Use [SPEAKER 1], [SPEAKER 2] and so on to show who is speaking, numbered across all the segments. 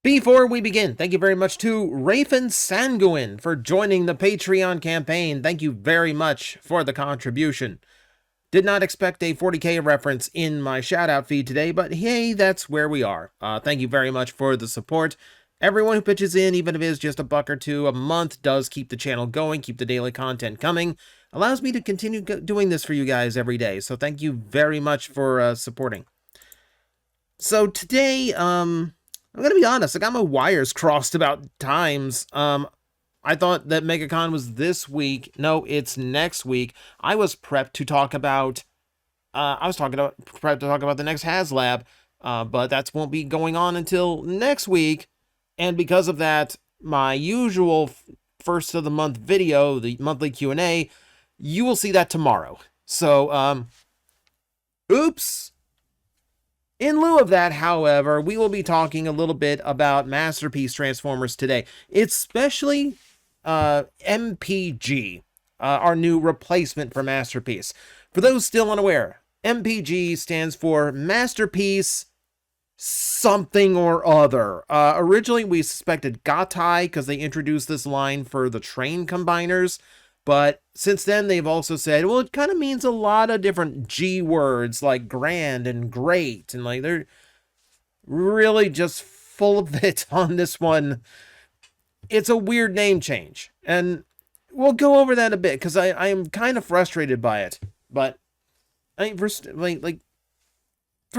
[SPEAKER 1] Before we begin, thank you very much to Rafen Sanguin for joining the Patreon campaign. Thank you very much for the contribution. Did not expect a 40k reference in my shoutout feed today, but hey, that's where we are. Thank you very much for the support. Everyone who pitches in, even if it is just a buck or two a month, does keep the channel going, keep the daily content coming, allows me to continue doing this for you guys every day. So thank you very much for supporting. So today, I'm gonna be honest, I got my wires crossed about times. I thought that MegaCon was this week. No, it's next week. I was prepped to talk about, prepped to talk about the next HasLab, but that won't be going on until next week. And because of that, my usual first of the month video, the monthly Q&A, you will see that tomorrow. So, oops. In lieu of that, however, we will be talking a little bit about Masterpiece Transformers today, especially MPG, our new replacement for Masterpiece. For those still unaware, MPG stands for Masterpiece something or other. Originally, we suspected Gatai because they introduced this line for the train combiners. But since then, they've also said, well, it kind of means a lot of different G words like grand and great. And like they're really just full of it on this one. It's a weird name change. And we'll go over that a bit because I am kind of frustrated by it. But I mean, for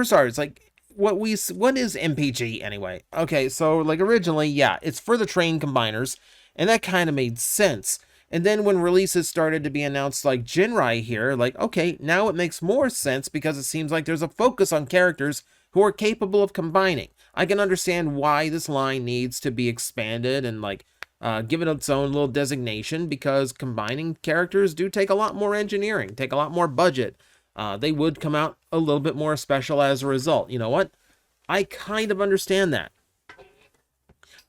[SPEAKER 1] starters, like what is MPG anyway? Okay, so like originally, yeah, it's for the train combiners. And that kind of made sense. And then when releases started to be announced like Jinrai here, like, okay, now it makes more sense because it seems like there's a focus on characters who are capable of combining. I can understand why this line needs to be expanded and like give it its own little designation because combining characters do take a lot more engineering, take a lot more budget. They would come out a little bit more special as a result. You know what? I kind of understand that.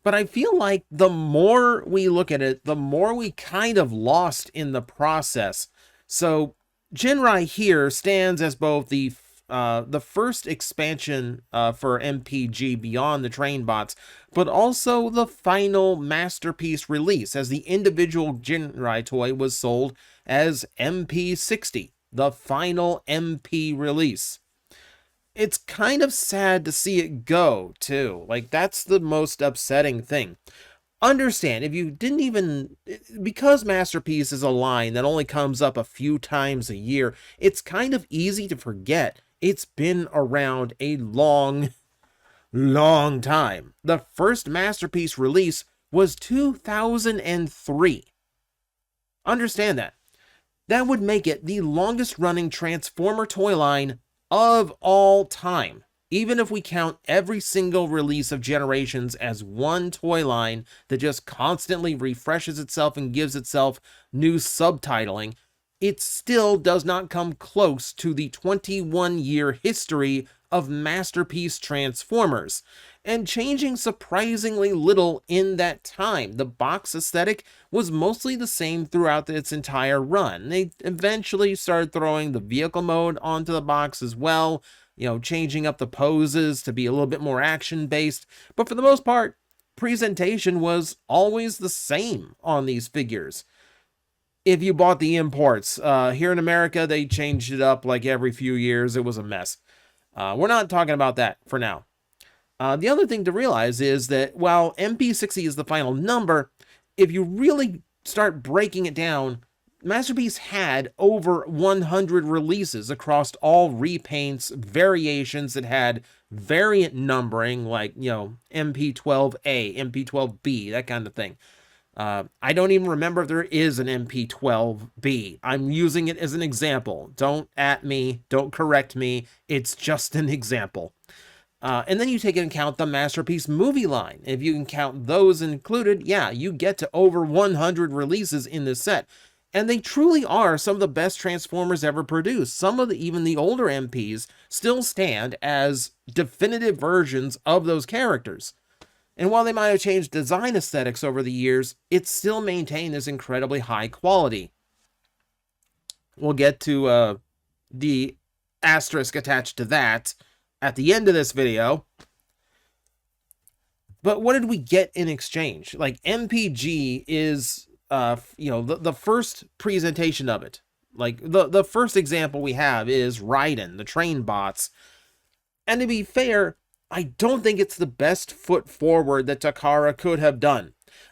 [SPEAKER 1] But I feel like the more we look at it, the more we kind of lost in the process. So Jinrai here stands as both the first expansion for MPG beyond the train bots, but also the final Masterpiece release, as the individual Jinrai toy was sold as MP60, the final MP release. It's kind of sad to see it go, too. Like, that's the most upsetting thing. Understand, if you didn't even... Because Masterpiece is a line that only comes up a few times a year, it's kind of easy to forget. It's been around a long, long time. The first Masterpiece release was 2003. Understand that. That would make it the longest-running Transformer toy line of all time, even if we count every single release of Generations as one toy line that just constantly refreshes itself and gives itself new subtitling, it still does not come close to the 21-year history of Masterpiece Transformers, and changing surprisingly little in that time. The box aesthetic was mostly the same throughout its entire run. They eventually started throwing the vehicle mode onto the box as well, you know, changing up the poses to be a little bit more action-based, but for the most part, presentation was always the same on these figures. If you bought the imports, here in America, they changed it up like every few years. It was a mess. We're not talking about that for now. The other thing to realize is that while MP60 is the final number, if you really start breaking it down, Masterpiece had over 100 releases across all repaints, variations that had variant numbering, like, you know, MP12A, MP12B, that kind of thing. I don't even remember if there is an MP12B. I'm using it as an example. Don't at me. Don't correct me. It's just an example. And then you take into account the Masterpiece movie line. If you can count those included, yeah, you get to over 100 releases in this set. And they truly are some of the best Transformers ever produced. Some of even the older MPs still stand as definitive versions of those characters. And while they might have changed design aesthetics over the years, it still maintained this incredibly high quality. We'll get to the asterisk attached to that at the end of this video. But what did we get in exchange? Like, MPG is, the first presentation of it. Like, the first example we have is Raiden, the train bots. And to be fair, I don't think it's the best foot forward that Takara could have done.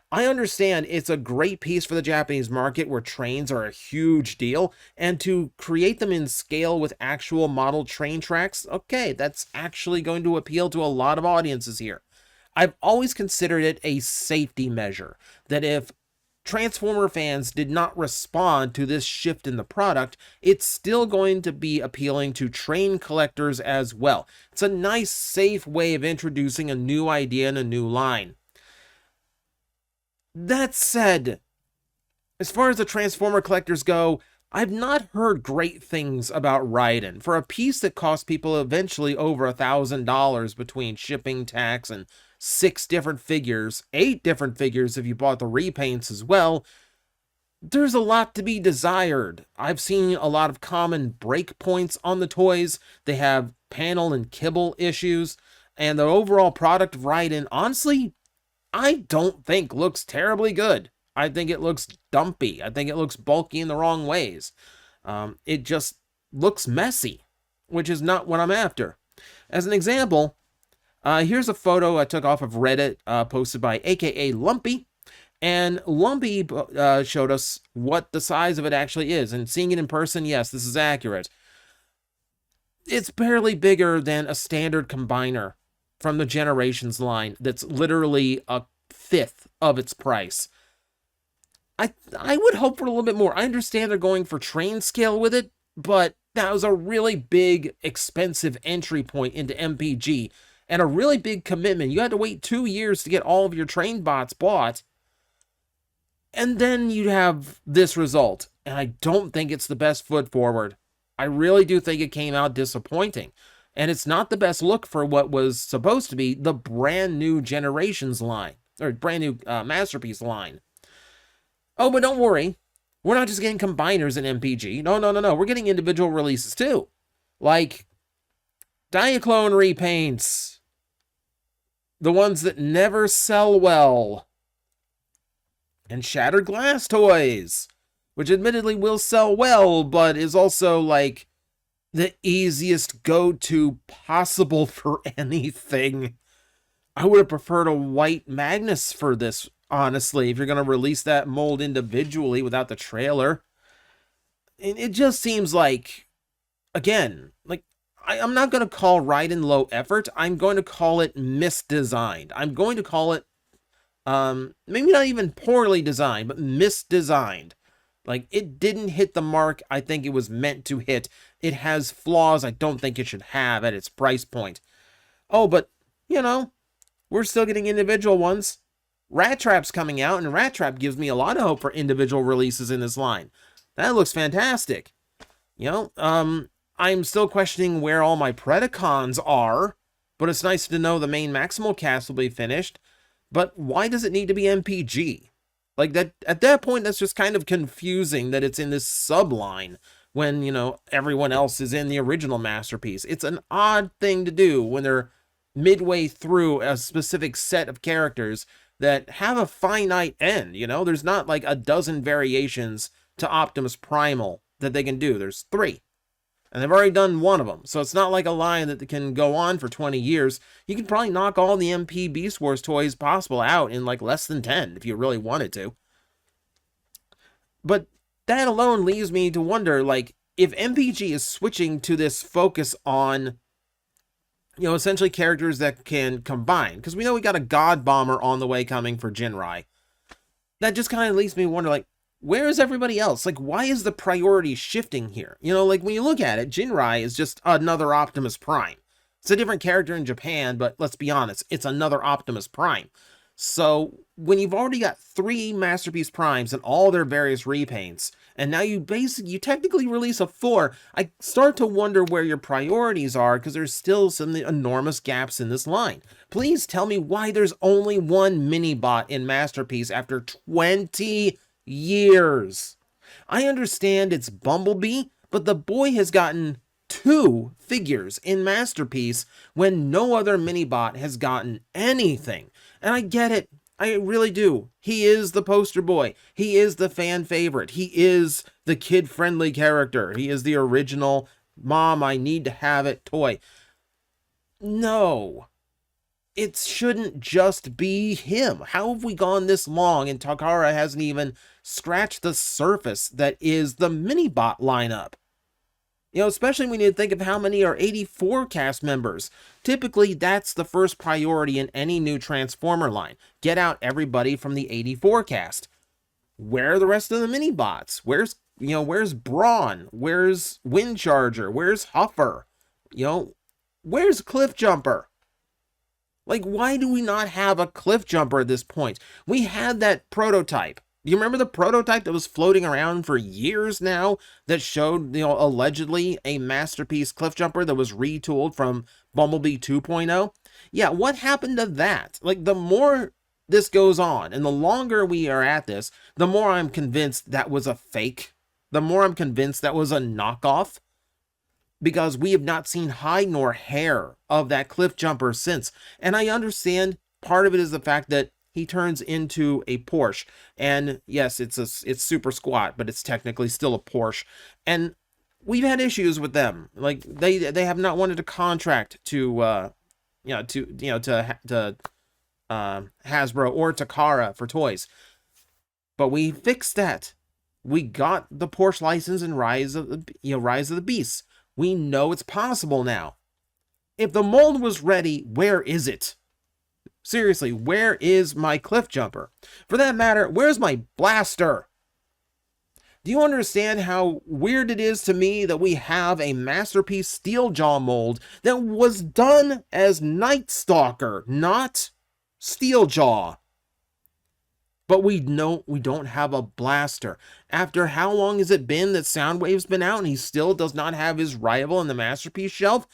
[SPEAKER 1] I understand it's a great piece for the Japanese market where trains are a huge deal, and to create them in scale with actual model train tracks, okay, that's actually going to appeal to a lot of audiences here. I've always considered it a safety measure, that if Transformer fans did not respond to this shift in the product, it's still going to be appealing to train collectors as well. It's a nice, safe way of introducing a new idea and a new line. That said, as far as the Transformer collectors go, I've not heard great things about Raiden. For a piece that cost people eventually over $1,000 between shipping, tax, and 6 different figures, 8 different figures if you bought the repaints as well, there's a lot to be desired. I've seen a lot of common breakpoints on the toys. They have panel and kibble issues, and the overall product of Raiden, honestly, I don't think looks terribly good. I think it looks dumpy. I think it looks bulky in the wrong ways. It just looks messy, which is not what I'm after. As an example, here's a photo I took off of Reddit, posted by AKA Lumpy. And Lumpy showed us what the size of it actually is. And seeing it in person, yes, this is accurate. It's barely bigger than a standard combiner from the Generations line that's literally a fifth of its price. I would hope for a little bit more. I understand they're going for train scale with it, but that was a really big, expensive entry point into MPG and a really big commitment. You had to wait 2 years to get all of your train bots bought, and then you'd have this result. And I don't think it's the best foot forward. I really do think it came out disappointing. And it's not the best look for what was supposed to be the brand new Generations line, or brand new Masterpiece line. Oh, but don't worry. We're not just getting combiners in MPG. No. We're getting individual releases too. Like Diaclone repaints. The ones that never sell well. And Shattered Glass toys, which admittedly will sell well, but is also like the easiest go-to possible for anything. I would have preferred a white Magnus for this, honestly, if you're going to release that mold individually without the trailer. And it just seems like, again, like, I'm not going to call Raiden low effort. I'm going to call it misdesigned. I'm going to call it, maybe not even poorly designed, but misdesigned. Like, it didn't hit the mark I think it was meant to hit. It has flaws I don't think it should have at its price point. Oh, but, we're still getting individual ones. Rat Trap's coming out, and Rat Trap gives me a lot of hope for individual releases in this line. That looks fantastic. I'm still questioning where all my Predacons are, but it's nice to know the main Maximal cast will be finished. But why does it need to be MPG? Like, that at that point, that's just kind of confusing that it's in this subline when, everyone else is in the original Masterpiece. It's an odd thing to do when they're midway through a specific set of characters that have a finite end, There's not like a dozen variations to Optimus Primal that they can do. There's 3. And they've already done one of them. So it's not like a line that can go on for 20 years. You can probably knock all the MP Beast Wars toys possible out in like less than 10 if you really wanted to. But that alone leaves me to wonder, like, if MPG is switching to this focus on, essentially characters that can combine. Because we know we got a God Bomber on the way coming for Jinrai. That just kind of leaves me to wonder, like, where is everybody else? Like, why is the priority shifting here? Like, when you look at it, Jinrai is just another Optimus Prime. It's a different character in Japan, but let's be honest, it's another Optimus Prime. So, when you've already got 3 Masterpiece Primes and all their various repaints, and now you technically release a 4, I start to wonder where your priorities are, because there's still some enormous gaps in this line. Please tell me why there's only 1 mini-bot in Masterpiece after 20 years. I understand it's Bumblebee, but the boy has gotten 2 figures in Masterpiece when no other mini-bot has gotten anything. And I get it. I really do. He is the poster boy. He is the fan favorite. He is the kid-friendly character. He is the original Mom, I need to have it toy. No. It shouldn't just be him. How have we gone this long and Takara hasn't even scratched the surface that is the mini-bot lineup? You know, especially when you think of how many are 84 cast members. Typically, that's the first priority in any new Transformer line. Get out everybody from the 84 cast. Where are the rest of the mini-bots? Where's Brawn? Where's Windcharger? Where's Huffer? Where's Cliffjumper? Like, why do we not have a Cliffjumper at this point? We had that prototype. Do you remember the prototype that was floating around for years now that showed, allegedly a masterpiece Cliffjumper that was retooled from Bumblebee 2.0? Yeah, what happened to that? Like, the more this goes on and the longer we are at this, the more I'm convinced that was a fake. The more I'm convinced that was a knockoff. Because we have not seen hide nor hair of that Cliffjumper since. And I understand part of it is the fact that he turns into a Porsche. And yes, it's super squat, but it's technically still a Porsche. And we've had issues with them. Like they have not wanted to contract to Hasbro or Takara for toys. But we fixed that. We got the Porsche license in Rise of the Beasts. We know it's possible now. If the mold was ready, where is it? Seriously, where is my Cliffjumper? For that matter, where's my blaster? Do you understand how weird it is to me that we have a masterpiece Steeljaw mold that was done as Night Stalker, not Steeljaw? But we don't have a blaster. After how long has it been that Soundwave's been out and he still does not have his rival in the masterpiece shelf?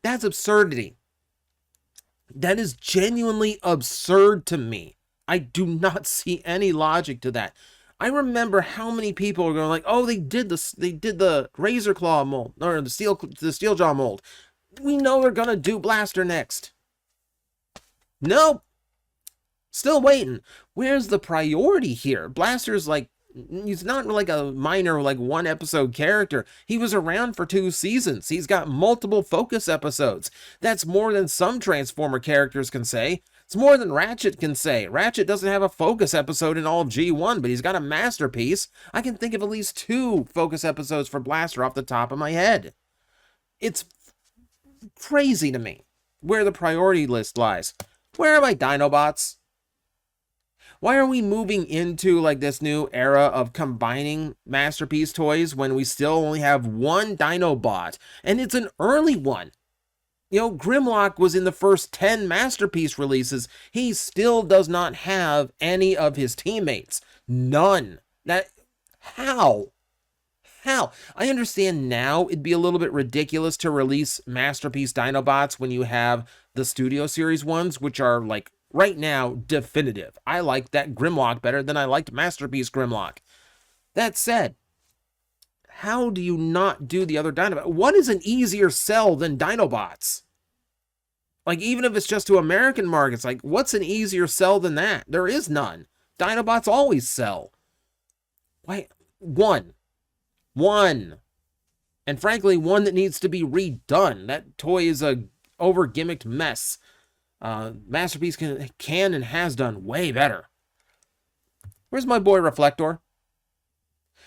[SPEAKER 1] That's absurdity. That is genuinely absurd to me. I do not see any logic to that. I remember how many people are going like, "Oh, they did the Razor Claw mold or the Steeljaw mold. We know they're gonna do Blaster next." Nope. Still waiting. Where's the priority here? Blaster's like, he's not like a minor, like one episode character. He was around for 2 seasons. He's got multiple focus episodes. That's more than some Transformer characters can say. It's more than Ratchet can say. Ratchet doesn't have a focus episode in all of G1, but he's got a masterpiece. I can think of at least 2 focus episodes for Blaster off the top of my head. It's crazy to me where the priority list lies. Where are my Dinobots? Why are we moving into like this new era of combining masterpiece toys when we still only have one Dinobot and it's an early one? Grimlock was in the first 10 masterpiece releases. He still does not have any of his teammates. None. How? I understand now it'd be a little bit ridiculous to release masterpiece Dinobots when you have the Studio Series ones, which are like right now definitive. I like that Grimlock better than I liked Masterpiece Grimlock. That said, how do you not do the other Dinobots? What is an easier sell than Dinobots? Like, even if it's just to American markets, like, what's an easier sell than that? There is none. Dinobots always sell. Why? One. And frankly, one that needs to be redone. That toy is a over-gimmicked mess. Masterpiece can and has done way better. Where's my boy Reflector?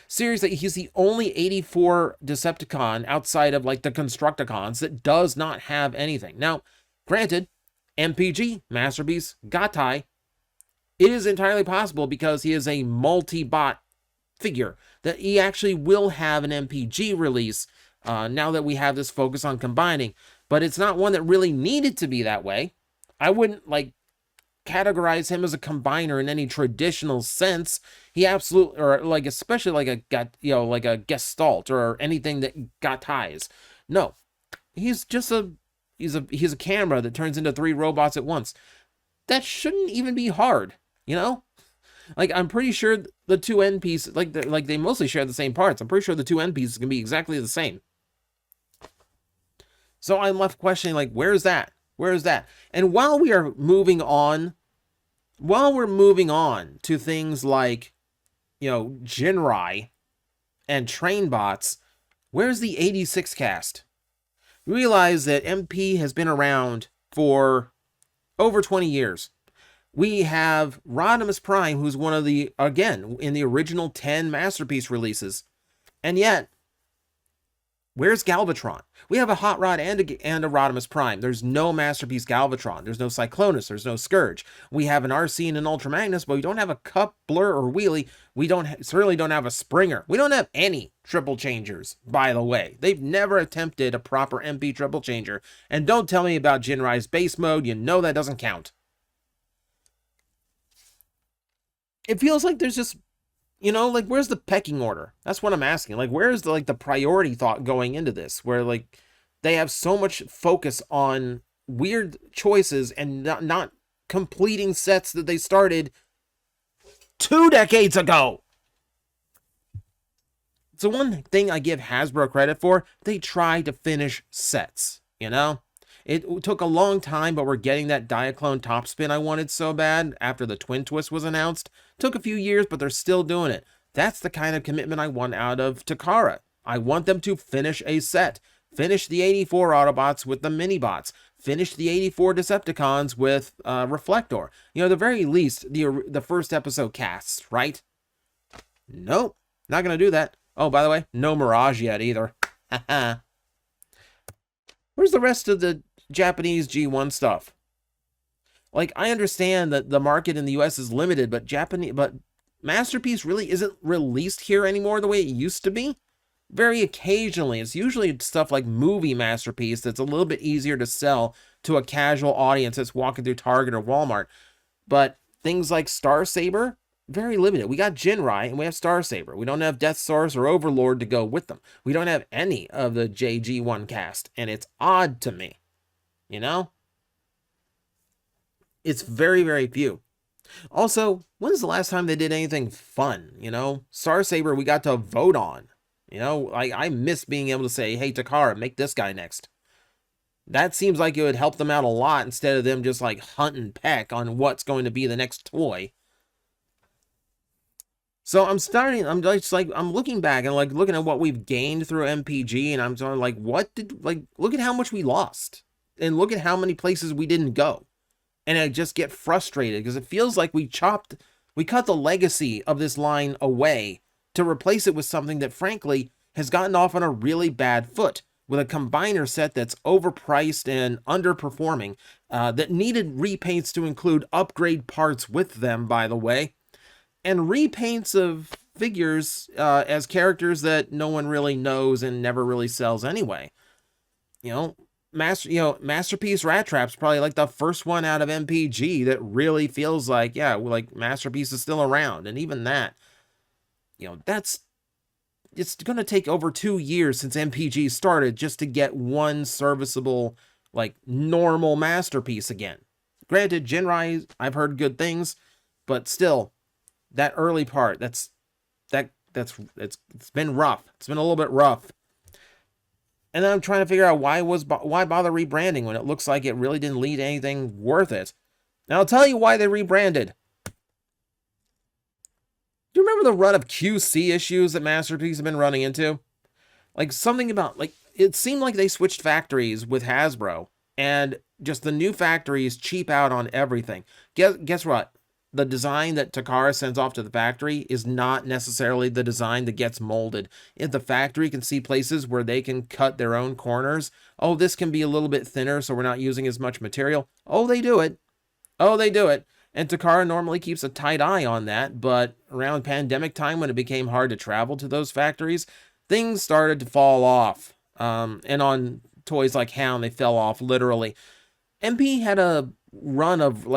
[SPEAKER 1] Seriously, he's the only 84 Decepticon outside of like the Constructicons that does not have anything. Now, granted, MPG, Masterpiece, Gatai, it is entirely possible because he is a multi-bot figure that he actually will have an MPG release now that we have this focus on combining. But it's not one that really needed to be that way. I wouldn't like categorize him as a combiner in any traditional sense. He absolutely, or like especially like a gestalt or anything that got ties. No, he's just he's a camera that turns into 3 robots at once. That shouldn't even be hard, Like, I'm pretty sure the 2 end pieces, like they mostly share the same parts. I'm pretty sure the 2 end pieces can be exactly the same. So I'm left questioning, like, where's that? And while we are moving on while we're moving on to things like, Jinrai and train bots, where's the 86 cast? You realize that MP has been around for over 20 years. We have Rodimus Prime, who's one of the, again, in the original 10 Masterpiece releases. And yet, where's Galvatron? We have a Hot Rod and a Rodimus Prime. There's no Masterpiece Galvatron. There's no Cyclonus. There's no Scourge. We have an RC and an Ultra Magnus, but we don't have a Cup, Blur, or Wheelie. We certainly don't have a Springer. We don't have any triple changers, by the way. They've never attempted a proper MP triple changer. And don't tell me about Jinrai's base mode. You know that doesn't count. It feels like there's just, like, where's the pecking order? That's what I'm asking. Like, where's the priority thought going into this? Where, like, they have so much focus on weird choices and not completing sets that they started 2 decades ago. So one thing I give Hasbro credit for, they try to finish sets, It took a long time, but we're getting that Diaclone Topspin I wanted so bad after the Twin Twist was announced. Took a few years, but they're still doing it. That's the kind of commitment I want out of Takara. I want them to finish a set. Finish the 84 Autobots with the Mini-Bots. Finish the 84 Decepticons with Reflector. The very least, the first episode casts, right? Nope, not going to do that. Oh, by the way, no Mirage yet either. Where's the rest of the Japanese G1 stuff? Like, I understand that the market in the US is limited, but Masterpiece really isn't released here anymore the way it used to be. Very occasionally. It's usually stuff like Movie Masterpiece that's a little bit easier to sell to a casual audience that's walking through Target or Walmart. But things like Star Saber, very limited. We got Jinrai and we have Star Saber. We don't have Death Source or Overlord to go with them. We don't have any of the JG1 cast, and it's odd to me. It's very, very few. Also, when's the last time they did anything fun? Star Saber we got to vote on. I miss being able to say, hey, Takara, make this guy next. That seems like it would help them out a lot instead of them just like hunt and peck on what's going to be the next toy. So I'm looking back and like looking at what we've gained through MPG, and I'm sort of like, look at how much we lost. And look at how many places we didn't go. And I just get frustrated because it feels like we cut the legacy of this line away to replace it with something that frankly has gotten off on a really bad foot, with a combiner set that's overpriced and underperforming, that needed repaints to include upgrade parts with them, by the way, and repaints of figures as characters that no one really knows and never really sells anyway. Masterpiece Rat Trap's probably like the first one out of MPG that really feels like, Masterpiece is still around. And even that, it's going to take over 2 years since MPG started just to get one serviceable, normal Masterpiece again. Granted, Jinrai, I've heard good things, but still, that early part, it's been rough. It's been a little bit rough. And then I'm trying to figure out why bother rebranding when it looks like it really didn't lead to anything worth it. Now I'll tell you why they rebranded. Do you remember the run of QC issues that Masterpiece have been running into? It seemed like they switched factories with Hasbro, and just the new factories cheap out on everything. Guess what? The design that Takara sends off to the factory is not necessarily the design that gets molded. If the factory can see places where they can cut their own corners, oh, this can be a little bit thinner so we're not using as much material. Oh, they do it. And Takara normally keeps a tight eye on that, but around pandemic time when it became hard to travel to those factories, things started to fall off. And on toys like Hound, they fell off literally. MP had a run of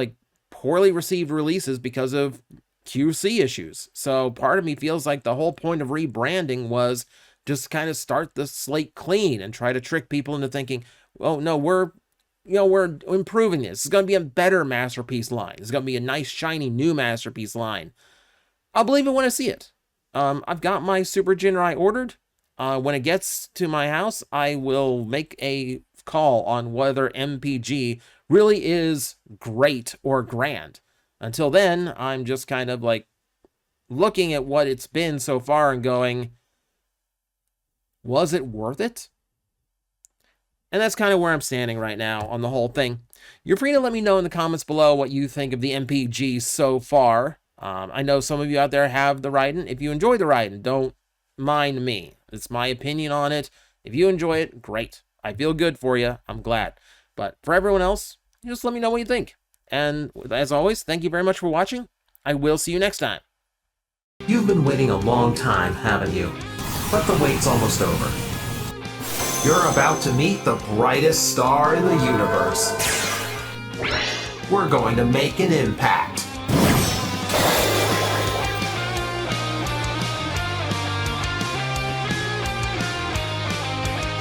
[SPEAKER 1] poorly received releases because of QC issues. So part of me feels like the whole point of rebranding was just kind of start the slate clean and try to trick people into thinking, oh no, we're improving this. It's going to be a better Masterpiece line. It's going to be a nice, shiny, new Masterpiece line. I'll believe it when I see it. I've got my Super Jinrai ordered. When it gets to my house, I will make a call on whether MPG really is great or grand. Until then, I'm just kind of like looking at what it's been so far and going, was it worth it? And that's kind of where I'm standing right now on the whole thing. You're free to let me know in the comments below what you think of the MPG so far. I know some of you out there have the Raiden. If you enjoy the Raiden, don't mind me. It's my opinion on it. If you enjoy it, great. I feel good for you. I'm glad. But for everyone else, just let me know what you think. And as always, thank you very much for watching. I will see you next time.
[SPEAKER 2] You've been waiting a long time, haven't you? But the wait's almost over. You're about to meet the brightest star in the universe. We're going to make an impact.